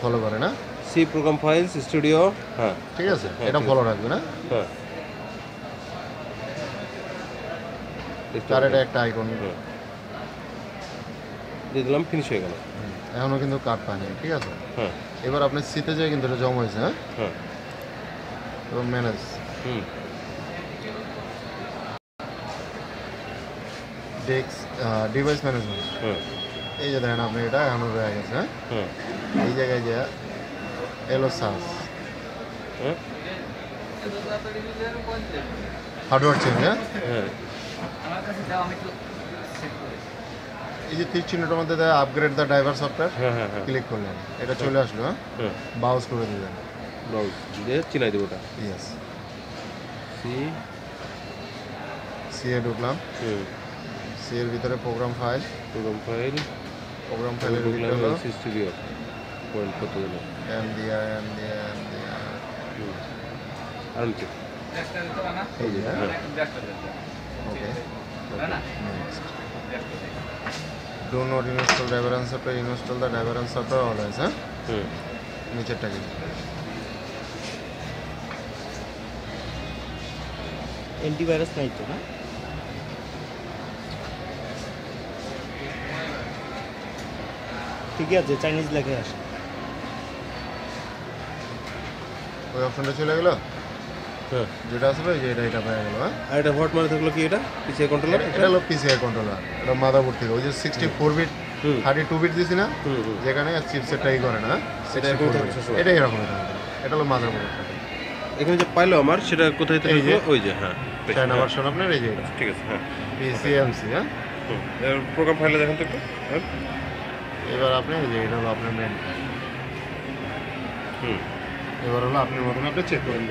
Follow করে না C program files studio. হ্যাঁ ঠিক আছে, এটা ফলো রাখবে না। হ্যাঁ তার এটা একটা আইকন দিয়ে দিলাম, ফিনিশ হয়ে গেল। এখনো কিন্তু কাট পায়নি, ঠিক আছে। হ্যাঁ এবার আপনি সিতে যাই কিন্তু এটা জমা হয়েছে। হ্যাঁ হ্যাঁ এবং ম্যানেজ ডেস্ক ডিভাইস ম্যানেজমেন্ট। হ্যাঁ এই যে দেখেন আপনি এটা এখনো রয়ে গেছে। হ্যাঁ হ্যাঁ এই জায়গায় যে এলো সার্চ হ্যাঁ হার্ডওয়্যার চেঞ্জ। হ্যাঁ হ্যাঁ এই যে তীর চিহ্নটার মধ্যে দেয় আপগ্রেড দ্য ড্রাইভার সফটওয়্যার, হ্যাঁ হ্যাঁ হ্যাঁ ক্লিক করলেন, এটা চলে আসলো। হ্যাঁ হ্যাঁ বাউজ করে দিলেন। ব্রাউজ দিয়ে চিনাই দেবো ওটা। ইয়েস, সি সি এ ঢুকলাম। সি এর ভিতরে program file, program file, program ফাইলের ভিতরে হলো স্টুডিও পয়েন্ট কত দিল এম দিয়া আর নিচে এই যে। হ্যাঁ okay next do not install driver and software, install the driver and software always. হ্যাঁ নিচেরটা কি অ্যান্টিভাইরাস নাই তো না? ঠিকই আছে, চাইনিজ লেখা আসে। ওই অপশনটা চলে গেলো, হ্যাঁ। যেটা আসলে যে এটা পেয়ে গেল। হ্যাঁ আর এটা হট মানে থাকলো কি, এটা পিছিয়ে কন্ট্রোলার, এটা হলো পিসিআই কন্ট্রোলার, এটা মাদারবোর্ড থেকে ওই যে 64 বিট 32 বিট দিছি না, যেখানে চিপসেটটাই করে না, সেটা এরকম থাকে সবসময়। এটা এরকম থাকে। এটা হলো মাদারবোর্ড। এখানে যে পাইলো আমার সেটা কোথায় থেকে, এই যে ওই যে হ্যাঁ চায়না ভার্সন আপনার এই যে এটা ঠিক আছে। হ্যাঁ পিসিএমসি। হ্যাঁ প্রোগ্রাম ফাইলে দেখেন তো একটু। হ্যাঁ এবার আপনি এই যে এটা হলো আপনার মেন। এবার হলো আপনার মতন আপনি চেক করেন।